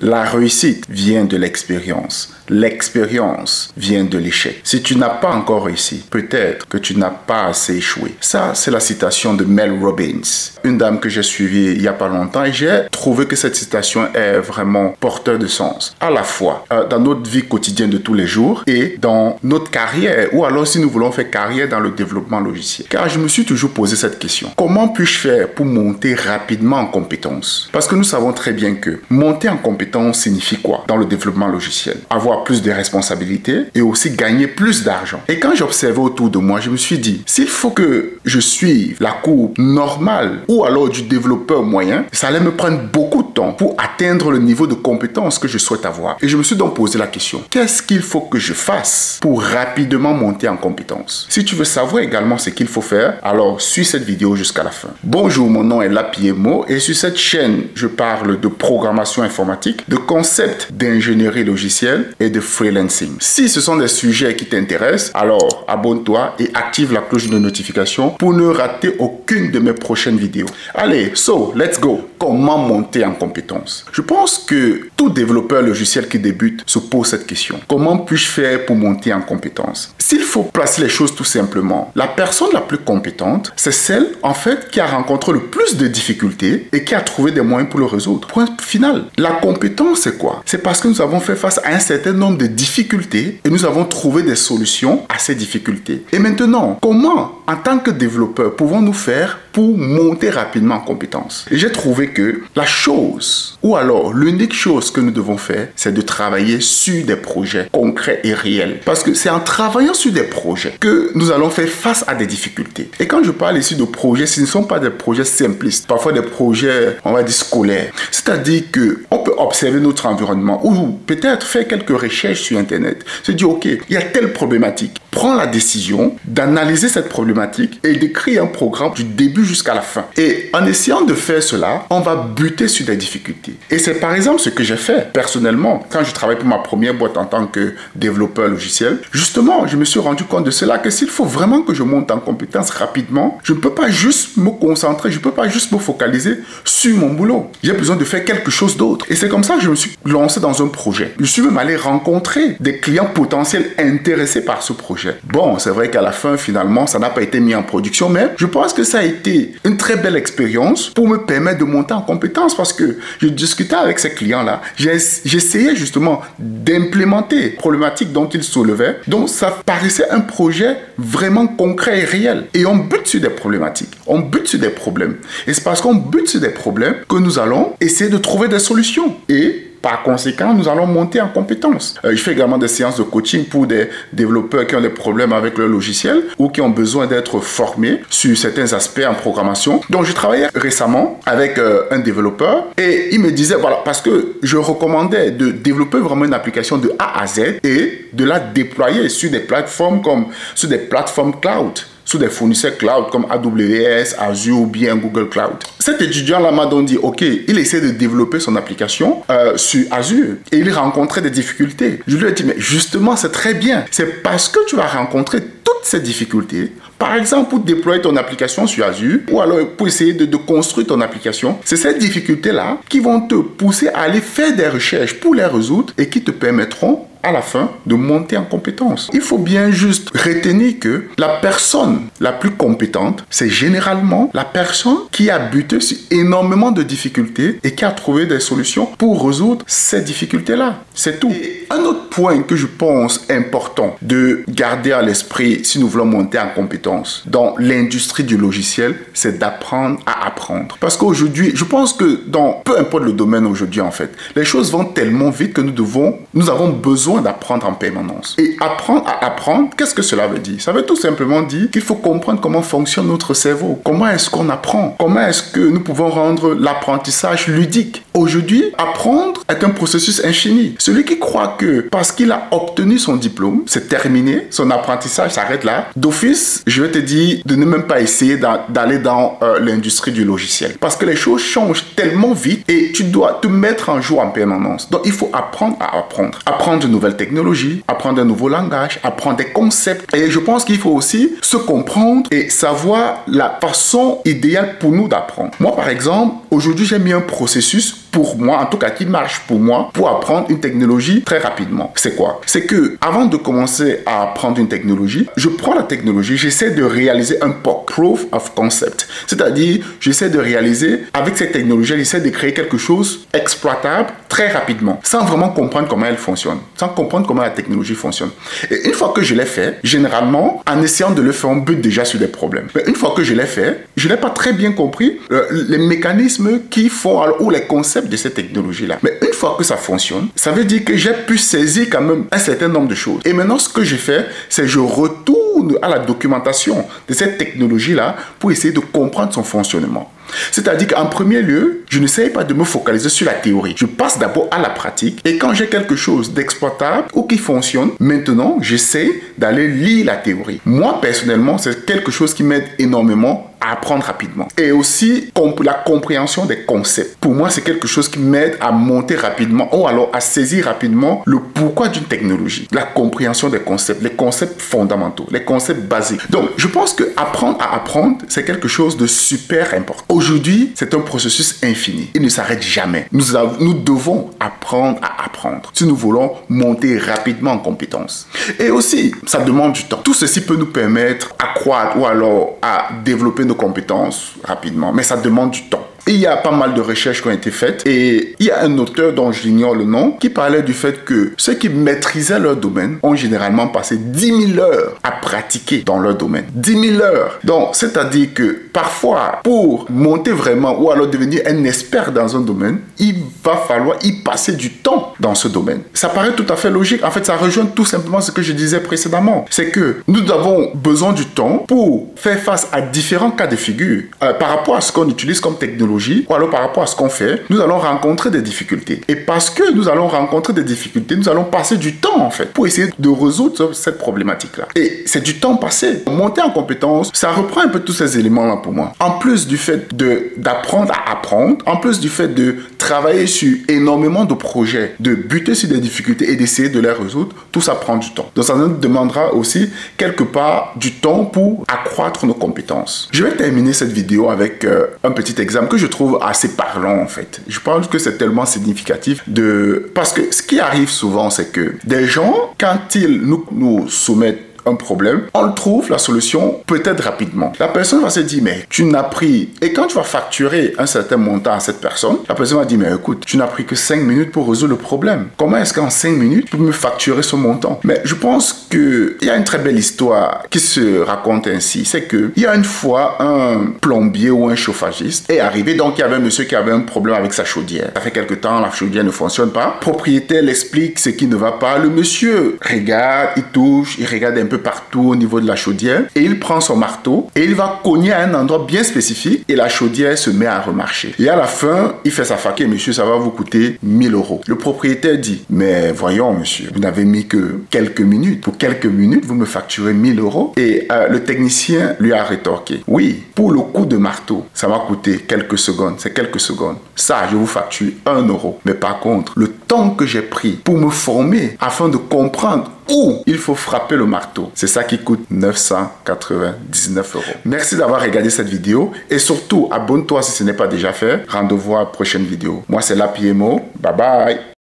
La réussite vient de l'expérience. L'expérience vient de l'échec. Si tu n'as pas encore réussi, peut-être que tu n'as pas assez échoué. Ça, c'est la citation de Mel Robbins, une dame que j'ai suivie il n'y a pas longtemps, et j'ai trouvé que cette citation est vraiment porteur de sens. À la fois dans notre vie quotidienne de tous les jours et dans notre carrière, ou alors si nous voulons faire carrière dans le développement logiciel. Car je me suis toujours posé cette question. Comment puis-je faire pour monter rapidement en compétence? Parce que nous savons très bien que monter en compétence signifie quoi dans le développement logiciel? Avoir plus de responsabilités et aussi gagner plus d'argent. Et quand j'observais autour de moi, je me suis dit, s'il faut que je suive la courbe normale ou alors du développeur moyen, ça allait me prendre beaucoup de temps pour atteindre le niveau de compétence que je souhaite avoir. Et je me suis donc posé la question, qu'est-ce qu'il faut que je fasse pour rapidement monter en compétence? Si tu veux savoir également ce qu'il faut faire, alors suis cette vidéo jusqu'à la fin. Bonjour, mon nom est Lapie Emo et sur cette chaîne, je parle de programmation informatique, de concepts d'ingénierie logicielle et de freelancing. Si ce sont des sujets qui t'intéressent, alors abonne-toi et active la cloche de notification pour ne rater aucune de mes prochaines vidéos. Allez, let's go! Comment monter en compétence? Je pense que tout développeur logiciel qui débute se pose cette question. Comment puis-je faire pour monter en compétence? S'il faut placer les choses tout simplement, la personne la plus compétente, c'est celle en fait qui a rencontré le plus de difficultés et qui a trouvé des moyens pour le résoudre. Point final. La compétence, c'est quoi? C'est parce que nous avons fait face à un certain nombre de difficultés et nous avons trouvé des solutions à ces difficultés. Et maintenant, comment, en tant que développeur, pouvons-nous faire pour monter rapidement en compétence? Et j'ai trouvé que la chose, ou alors l'unique chose que nous devons faire, c'est de travailler sur des projets concrets et réels. Parce que c'est en travaillant sur des projets que nous allons faire face à des difficultés. Et quand je parle ici de projets, ce ne sont pas des projets simplistes, parfois des projets, on va dire, scolaires. C'est-à-dire qu'on peut observer notre environnement ou peut-être faire quelques recherches sur Internet, se dire, ok, il y a telle problématique. Prends la décision d'analyser cette problématique et d'écrire un programme du début jusqu'à la fin. Et en essayant de faire cela, on va buter sur des difficultés. Et c'est par exemple ce que j'ai fait personnellement quand je travaillais pour ma première boîte en tant que développeur logiciel. Justement, je me suis rendu compte de cela, que s'il faut vraiment que je monte en compétence rapidement, je ne peux pas juste me concentrer, je ne peux pas juste me focaliser sur mon boulot. J'ai besoin de faire quelque chose d'autre. Et c'est comme ça que je me suis lancé dans un projet. Je suis même allé rencontrer des clients potentiels intéressés par ce projet. Bon, c'est vrai qu'à la fin, finalement, ça n'a pas été mis en production, mais je pense que ça a été une très belle expérience pour me permettre de monter en compétence parce que je discutais avec ces clients-là. J'essayais justement d'implémenter les problématiques dont ils soulevaient. Donc, ça paraissait un projet vraiment concret et réel. Et on bute sur des problématiques. On bute sur des problèmes. Et c'est parce qu'on bute sur des problèmes que nous allons essayer de trouver des solutions. Et par conséquent, nous allons monter en compétences. Je fais également des séances de coaching pour des développeurs qui ont des problèmes avec leur logiciel ou qui ont besoin d'être formés sur certains aspects en programmation. Donc, je travaillais récemment avec un développeur et il me disait, voilà, parce que je recommandais de développer vraiment une application de A à Z et de la déployer sur des plateformes comme sur des plateformes cloud, sous des fournisseurs cloud comme AWS, Azure ou bien Google Cloud. Cet étudiant-là m'a donc dit, ok, il essaie de développer son application sur Azure et il rencontrait des difficultés. Je lui ai dit, mais justement, c'est très bien. C'est parce que tu vas rencontrer toutes ces difficultés, par exemple pour déployer ton application sur Azure ou alors pour essayer de construire ton application, c'est ces difficultés-là qui vont te pousser à aller faire des recherches pour les résoudre et qui te permettront à la fin de monter en compétence. Il faut bien juste retenir que la personne la plus compétente, c'est généralement la personne qui a buté sur énormément de difficultés et qui a trouvé des solutions pour résoudre ces difficultés-là. C'est tout. Et un autre point que je pense important de garder à l'esprit si nous voulons monter en compétence dans l'industrie du logiciel, c'est d'apprendre à apprendre. Parce qu'aujourd'hui, je pense que dans peu importe le domaine aujourd'hui en fait, les choses vont tellement vite que nous avons besoin d'apprendre en permanence. Et apprendre à apprendre, qu'est-ce que cela veut dire? Ça veut tout simplement dire qu'il faut comprendre comment fonctionne notre cerveau. Comment est-ce qu'on apprend? Comment est-ce que nous pouvons rendre l'apprentissage ludique? Aujourd'hui, apprendre est un processus infini. Celui qui croit que parce qu'il a obtenu son diplôme, c'est terminé, son apprentissage s'arrête là, d'office, je vais te dire de ne même pas essayer d'aller dans l'industrie du logiciel. Parce que les choses changent tellement vite et tu dois te mettre en jour en permanence. Donc, il faut apprendre à apprendre. Apprendre de nouvelles technologies, apprendre un nouveau langage, apprendre des concepts. Et je pense qu'il faut aussi se comprendre et savoir la façon idéale pour nous d'apprendre. Moi, par exemple, aujourd'hui, j'ai mis un processus pour moi, en tout cas qui marche pour moi, pour apprendre une technologie très rapidement. C'est quoi? C'est que avant de commencer à apprendre une technologie, je prends la technologie, j'essaie de réaliser un POC, Proof of Concept. C'est-à-dire, j'essaie de réaliser, avec cette technologie, j'essaie de créer quelque chose exploitable très rapidement, sans vraiment comprendre comment elle fonctionne, sans comprendre comment la technologie fonctionne. Et une fois que je l'ai fait, généralement, en essayant de le faire, on bute déjà sur des problèmes. Mais une fois que je l'ai fait, je n'ai pas très bien compris les mécanismes qui font, ou les concepts de cette technologie-là. Mais une fois que ça fonctionne, ça veut dire que j'ai pu saisir quand même un certain nombre de choses. Et maintenant, ce que j'ai fait, c'est je retourne à la documentation de cette technologie-là pour essayer de comprendre son fonctionnement. C'est-à-dire qu'en premier lieu, je n'essaye pas de me focaliser sur la théorie. Je passe d'abord à la pratique et quand j'ai quelque chose d'exploitable ou qui fonctionne, maintenant, j'essaie d'aller lire la théorie. Moi, personnellement, c'est quelque chose qui m'aide énormément à apprendre rapidement. Et aussi, la compréhension des concepts. Pour moi, c'est quelque chose qui m'aide à monter rapidement ou alors à saisir rapidement le pourquoi d'une technologie. La compréhension des concepts, les concepts fondamentaux, les concepts basiques. Donc, je pense que apprendre à apprendre, c'est quelque chose de super important. Aujourd'hui, c'est un processus infini. Il ne s'arrête jamais. Nous devons apprendre à apprendre si nous voulons monter rapidement en compétences. Et aussi, ça demande du temps. Tout ceci peut nous permettre à croître ou alors à développer nos compétences rapidement, mais ça demande du temps. Et il y a pas mal de recherches qui ont été faites et il y a un auteur dont j'ignore le nom qui parlait du fait que ceux qui maîtrisaient leur domaine ont généralement passé 10 000 heures à pratiquer dans leur domaine. 10 000 heures. Donc, c'est-à-dire que parfois, pour monter vraiment ou alors devenir un expert dans un domaine, il va falloir y passer du temps dans ce domaine. Ça paraît tout à fait logique. En fait, ça rejoint tout simplement ce que je disais précédemment. C'est que nous avons besoin du temps pour faire face à différents cas de figure par rapport à ce qu'on utilise comme technologie ou alors par rapport à ce qu'on fait, nous allons rencontrer des difficultés. Et parce que nous allons rencontrer des difficultés, nous allons passer du temps en fait pour essayer de résoudre cette problématique-là. Et c'est du temps passé. Monter en compétence, ça reprend un peu tous ces éléments-là pour moi. En plus du fait d'apprendre à apprendre, en plus du fait de travailler sur énormément de projets, de buter sur des difficultés et d'essayer de les résoudre, tout ça prend du temps. Donc ça nous demandera aussi quelque part du temps pour accroître nos compétences. Je vais terminer cette vidéo avec un petit exemple que je trouve assez parlant en fait. Je pense que c'est tellement significatif parce que ce qui arrive souvent, c'est que des gens, quand ils nous soumettent un problème, on le trouve la solution peut-être rapidement. La personne va se dire, mais tu n'as pris... Et quand tu vas facturer un certain montant à cette personne, la personne va dire, mais écoute, tu n'as pris que 5 minutes pour résoudre le problème. Comment est-ce qu'en 5 minutes, tu peux me facturer ce montant? Mais je pense qu'il y a une très belle histoire qui se raconte ainsi. C'est qu'il y a une fois, un plombier ou un chauffagiste est arrivé. Donc, il y avait un monsieur qui avait un problème avec sa chaudière. Ça fait quelque temps, la chaudière ne fonctionne pas. Le propriétaire l'explique ce qui ne va pas. Le monsieur regarde, il touche, il regarde un peu partout au niveau de la chaudière et il prend son marteau et il va cogner à un endroit bien spécifique et la chaudière se met à remarcher. Et à la fin, il fait sa facture, monsieur, ça va vous coûter 1 000 €. Le propriétaire dit, mais voyons monsieur, vous n'avez mis que quelques minutes. Pour quelques minutes, vous me facturez 1 000 €. Et le technicien lui a rétorqué, oui, pour le coup de marteau, ça m'a coûté quelques secondes, c'est quelques secondes. Ça, je vous facture 1 €. Mais par contre, le temps que j'ai pris pour me former afin de comprendre où il faut frapper le marteau, c'est ça qui coûte 999 €. Merci d'avoir regardé cette vidéo et surtout, abonne-toi si ce n'est pas déjà fait. Rendez-vous à la prochaine vidéo. Moi, c'est Lapimo. Bye bye.